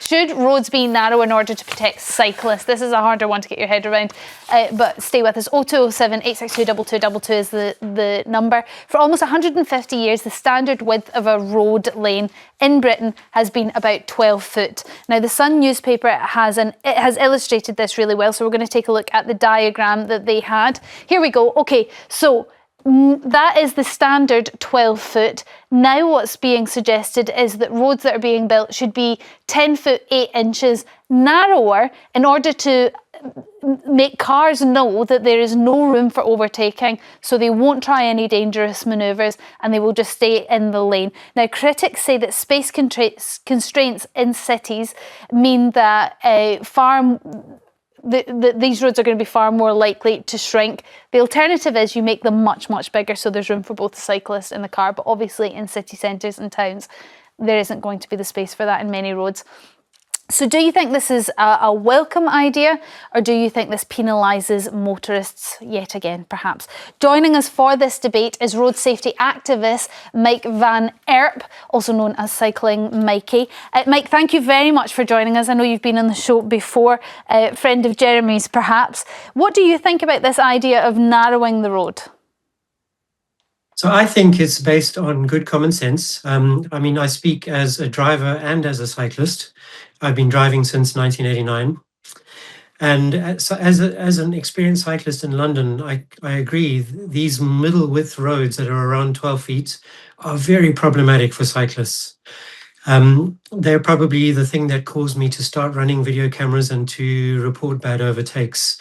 Should roads be narrow in order to protect cyclists? This is a harder one to get your head around, but stay with us. 0207 862 2222 is the number. For almost 150 years, the standard width of a road lane in Britain has been about 12 foot. Now, the Sun newspaper has illustrated this really well, so we're going to take a look at the diagram that they had. Here we go. Okay, so that is the standard 12 foot. Now what's being suggested is that roads that are being built should be 10 foot 8 inches narrower in order to make cars know that there is no room for overtaking, so they won't try any dangerous manoeuvres and they will just stay in the lane. Now, critics say that space constraints in cities mean that these roads are going to be far more likely to shrink. The alternative is you make them much, much bigger so there's room for both the cyclist and the car, but obviously in city centres and towns there isn't going to be the space for that in many roads. So do you think this is a welcome idea, or do you think this penalises motorists yet again, perhaps? Joining us for this debate is road safety activist Mike Van Erp, also known as Cycling Mikey. Mike, thank you very much for joining us. I know you've been on the show before, friend of Jeremy's perhaps. What do you think about this idea of narrowing the road? So I think it's based on good common sense. I mean, I speak as a driver and as a cyclist. I've been driving since 1989. And as an experienced cyclist in London, I agree, these middle width roads that are around 12 feet are very problematic for cyclists. They're probably the thing that caused me to start running video cameras and to report bad overtakes.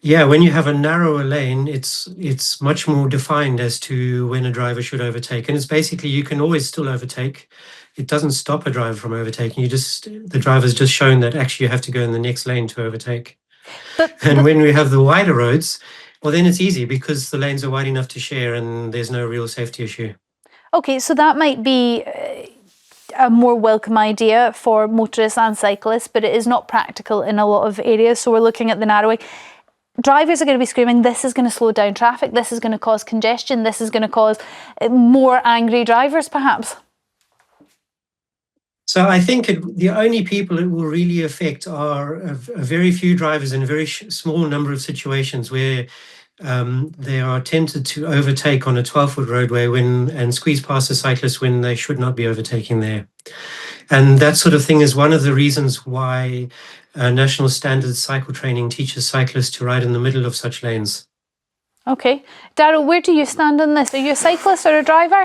Yeah, when you have a narrower lane, it's much more defined as to when a driver should overtake. And it's basically, you can always still overtake. It doesn't stop a driver from overtaking. The driver's just shown that actually you have to go in the next lane to overtake. And when we have the wider roads, well, then it's easy because the lanes are wide enough to share and there's no real safety issue. Okay, so that might be a more welcome idea for motorists and cyclists, but it is not practical in a lot of areas. So we're looking at the narrowing. Drivers are going to be screaming, this is going to slow down traffic, this is going to cause congestion, this is going to cause more angry drivers, perhaps. So I think the only people it will really affect are a very few drivers in a very small number of situations where they are tempted to overtake on a 12-foot roadway and squeeze past a cyclist when they should not be overtaking there. And that sort of thing is one of the reasons why National Standard Cycle Training teaches cyclists to ride in the middle of such lanes. Okay. Darryl, where do you stand on this? Are you a cyclist or a driver?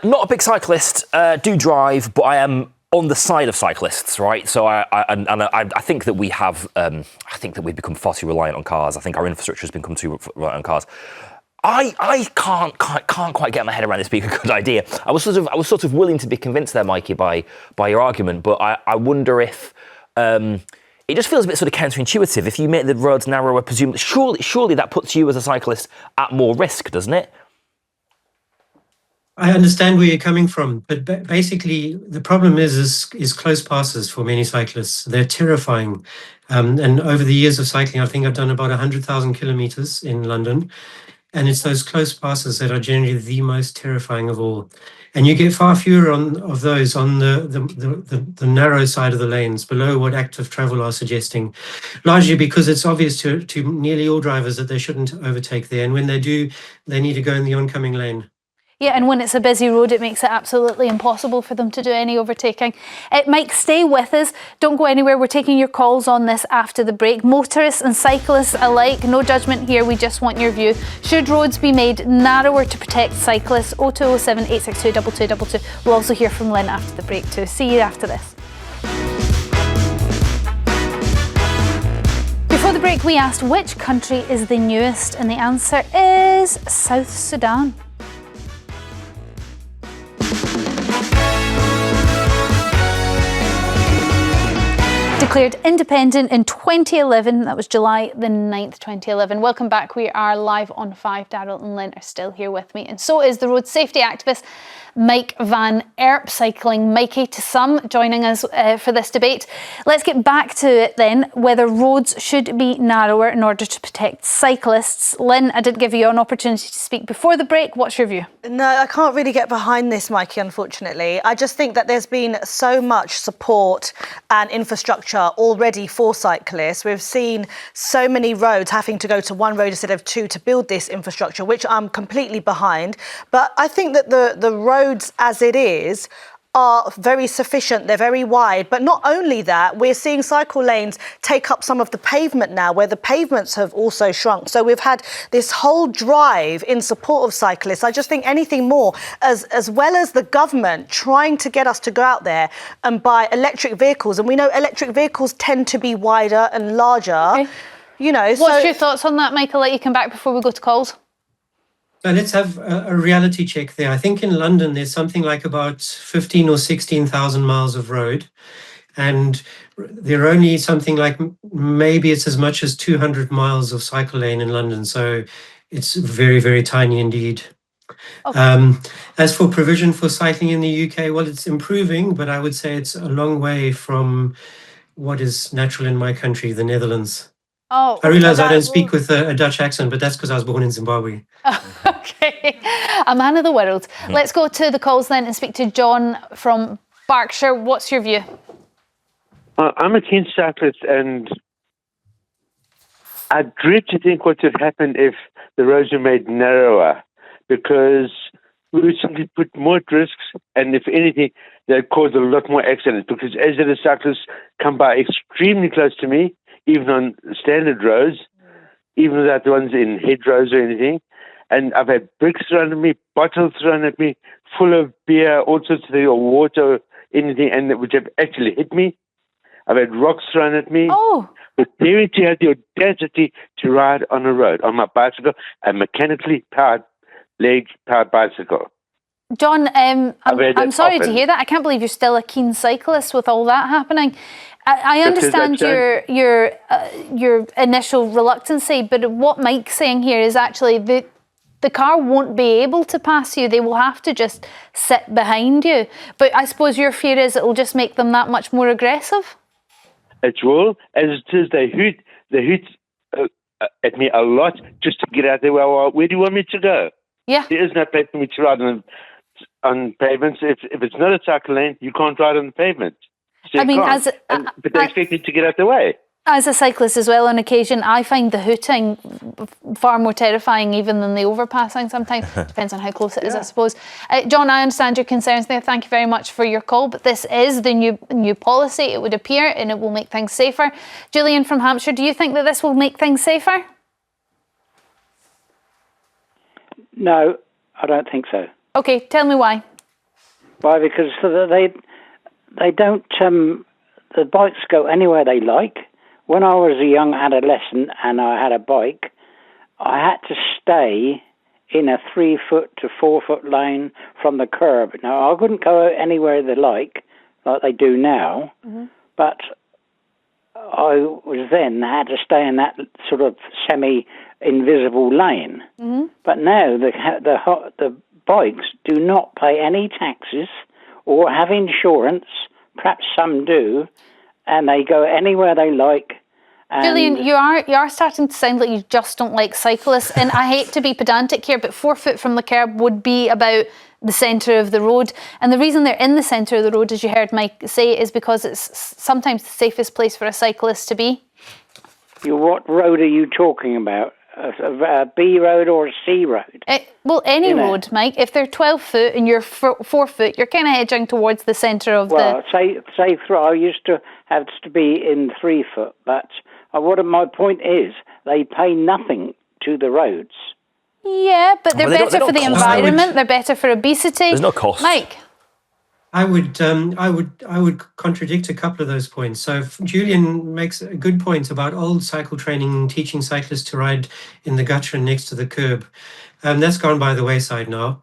Not a big cyclist, do drive, but I am on the side of cyclists, right? So I think that we have, I think that we've become far too reliant on cars. I think our infrastructure has become too reliant on cars. I can't quite get my head around this being a good idea. I was sort of willing to be convinced there, Mikey, by your argument, but I wonder if it just feels a bit sort of counterintuitive. If you make the roads narrower, surely that puts you as a cyclist at more risk, doesn't it? I understand where you're coming from, but basically the problem is close passes for many cyclists. They're terrifying. And over the years of cycling, I think I've done about 100,000 kilometers in London. And it's those close passes that are generally the most terrifying of all. And you get far fewer of those on the narrow side of the lanes, below what active travel are suggesting, largely because it's obvious to nearly all drivers that they shouldn't overtake there. And when they do, they need to go in the oncoming lane. Yeah, and when it's a busy road, it makes it absolutely impossible for them to do any overtaking. Mike, stay with us. Don't go anywhere. We're taking your calls on this after the break. Motorists and cyclists alike, no judgment here. We just want your view. Should roads be made narrower to protect cyclists? 0207 862 2222. We'll also hear from Lynn after the break too. See you after this. Before the break, we asked which country is the newest, and the answer is South Sudan. Declared independent in 2011. That was July the 9th, 2011. Welcome back. We are live on 5. Daryl and Lynn are still here with me. And so is the road safety activist, Mike Van Erp, Cycling Mikey to some, joining us for this debate. Let's get back to it then, whether roads should be narrower in order to protect cyclists. Lynn, I did give you an opportunity to speak before the break. What's your view? No, I can't really get behind this, Mikey, unfortunately. I just think that there's been so much support and infrastructure already for cyclists. We've seen so many roads having to go to one road instead of two to build this infrastructure, which I'm completely behind. But I think that the roads as it is are very sufficient, they're very wide. But not only that, we're seeing cycle lanes take up some of the pavement now, where the pavements have also shrunk. So we've had this whole drive in support of cyclists. I just think anything more, as well as the government trying to get us to go out there and buy electric vehicles. And we know electric vehicles tend to be wider and larger. Okay. You know, what's your thoughts on that, Mike? I'll let you come back before we go to calls. Let's have a reality check there. I think in London there's something like about 15 or 16,000 miles of road, and there are only something like maybe it's as much as 200 miles of cycle lane in London. So it's very, very tiny indeed. Okay. As for provision for cycling in the UK, well, it's improving, but I would say it's a long way from what is natural in my country, the Netherlands. Oh, I realise I don't speak with a Dutch accent, but that's because I was born in Zimbabwe. Okay, a man of the world. Let's go to the calls then and speak to John from Berkshire. What's your view? I'm a keen cyclist, and I dread to think what would happen if the roads were made narrower, because we would simply put more at risks, and if anything, they'd cause a lot more accidents, because as the cyclists come by extremely close to me, even on standard roads, even without the ones in hedgerows or anything. And I've had bricks thrown at me, bottles thrown at me, full of beer, all sorts of things, or water, anything, and which have actually hit me. I've had rocks thrown at me. Oh. But daring to have the audacity to ride on a road, on my bicycle, a mechanically powered, leg-powered bicycle. John, I'm sorry to hear that. I can't believe you're still a keen cyclist with all that happening. I understand your initial reluctancy, but what Mike's saying here is actually the car won't be able to pass you. They will have to just sit behind you. But I suppose your fear is it will just make them that much more aggressive? It will. As it is, they hoot at me a lot just to get out there. Well, where do you want me to go? Yeah. There is no place for me to ride on pavements. If it's not a cycle lane, you can't ride on the pavement. So but they expect you to get out the way. As a cyclist as well, on occasion, I find the hooting far more terrifying even than the overpassing sometimes. Depends on how close it is, I suppose. John, I understand your concerns there. Thank you very much for your call. But this is the new policy, it would appear, and it will make things safer. Julian from Hampshire, do you think that this will make things safer? No, I don't think so. Okay, tell me why. Why? Because they don't, the bikes go anywhere they like. When I was a young adolescent and I had a bike, I had to stay in a 3-foot to 4-foot lane from the curb. Now, I couldn't go anywhere they like they do now, but I was then had to stay in that sort of semi-invisible lane. But now the bikes do not pay any taxes or have insurance. Perhaps some do, and they go anywhere they like. Julian, you are starting to sound like you just don't like cyclists, and I hate to be pedantic here, but 4 foot from the curb would be about the centre of the road. And the reason they're in the centre of the road, as you heard Mike say, is because it's sometimes the safest place for a cyclist to be. What road are you talking about? A B road or a C road? Well, any road, Mike. If they're 12 foot and you're 4 foot, you're kind of edging towards the centre of the... Well, I used to have to be in 3 foot, but my point is they pay nothing to the roads. Yeah, but they're better for the environment. They're better for obesity. There's no cost. Mike? I would contradict a couple of those points. So Julian makes a good point about old cycle training, teaching cyclists to ride in the gutter and next to the curb. That's gone by the wayside now.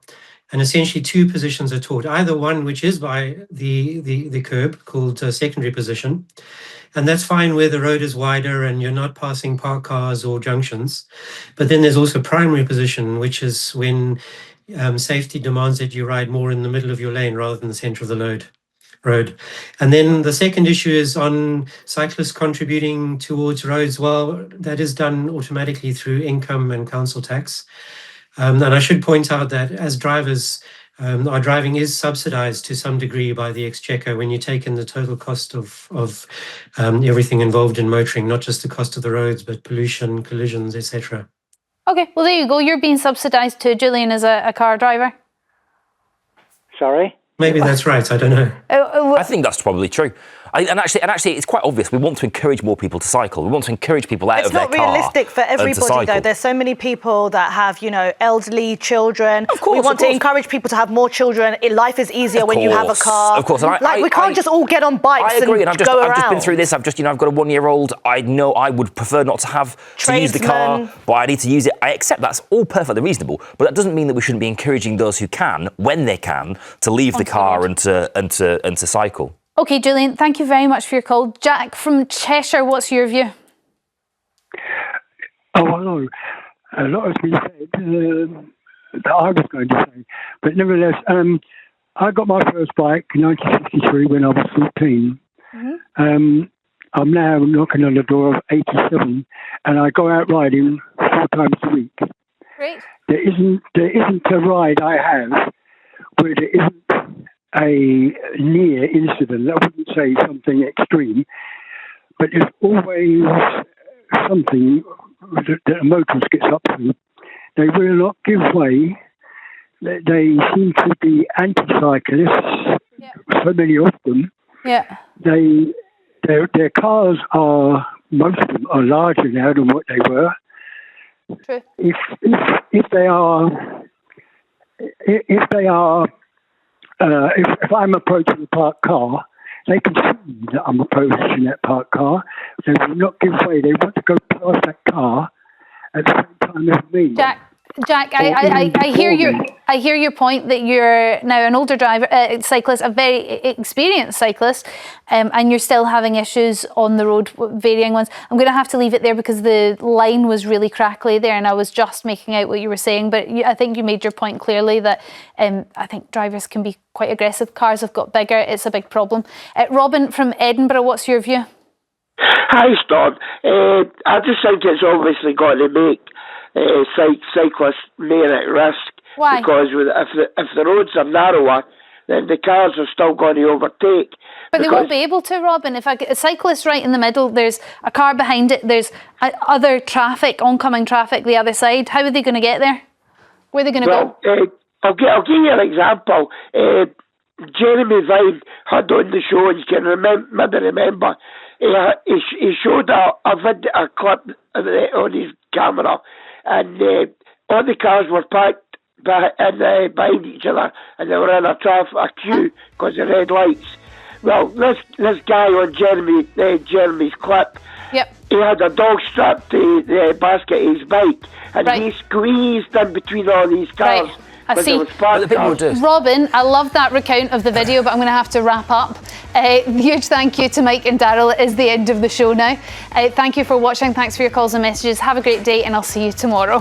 And essentially 2 positions are taught, either one which is by the curb, called secondary position, and that's fine where the road is wider and you're not passing parked cars or junctions. But then there's also primary position, which is when safety demands that you ride more in the middle of your lane rather than the center of the road. And then the second issue is on cyclists contributing towards roads. Well, that is done automatically through income and council tax. And I should point out that as drivers, our driving is subsidised to some degree by the Exchequer when you take in the total cost of everything involved in motoring, not just the cost of the roads, but pollution, collisions, etc. Okay, well, there you go. You're being subsidised too, Julian, as a car driver. Sorry? Maybe that's right. I don't know. I think that's probably true. And actually, it's quite obvious. We want to encourage more people to cycle. We want to encourage people out of their car. It's not realistic for everybody, though. There's so many people that have, elderly children. Of course, we want to encourage people to have more children. Life is easier when you have a car. Of course. We can't just all get on bikes and go around. I've just been through this. I've got a 1-year-old. I know I would prefer not to use the car, but I need to use it. I accept that's all perfectly reasonable, but that doesn't mean that we shouldn't be encouraging those who can, when they can, to leave the car and to cycle. Okay, Julian, thank you very much for your call. Jack from Cheshire, what's your view? Oh, hello. A lot has been said that I was going to say. But nevertheless, I got my first bike in 1963 when I was 14. Mm-hmm. I'm now knocking on the door of 87, and I go out riding 4 times a week. Great. There isn't a ride I have where there isn't a near incident. I wouldn't say something extreme, but there's always something that a motorist gets up to. They will not give way. They seem to be anti-cyclists, so many of them. Yeah. Their cars are, most of them are larger now than what they were. True. If I'm approaching a parked car, they can see that I'm approaching that parked car. They will not give way. They want to go past that car at the same time as me. Jack, I hear your point that you're now an older driver, cyclist, a very experienced cyclist, and you're still having issues on the road, varying ones. I'm going to have to leave it there because the line was really crackly there, and I was just making out what you were saying. But I think you made your point clearly that I think drivers can be quite aggressive. Cars have got bigger; it's a big problem. Robin from Edinburgh, what's your view? Hi, Storm. I just think it's obviously got to make cyclists more at risk. Why? Because if the roads are narrower, then the cars are still going to overtake. But they won't be able to, Robin. If a cyclist right in the middle, there's a car behind it, there's other traffic, oncoming traffic the other side. How are they going to get there? Where are they going to go? I'll give you an example. Jeremy Vine had on the show, and you can remember, he showed a clip on his camera, and all the cars were packed behind each other, and they were in a queue because of red lights. Well, this guy on Jeremy's clip, he had a dog strapped to the basket of his bike, and he squeezed in between all these cars. Right. I see. Robin, I love that recount of the video, but I'm going to have to wrap up. Huge thank you to Mike and Daryl. It is the end of the show now. Thank you for watching. Thanks for your calls and messages. Have a great day, and I'll see you tomorrow.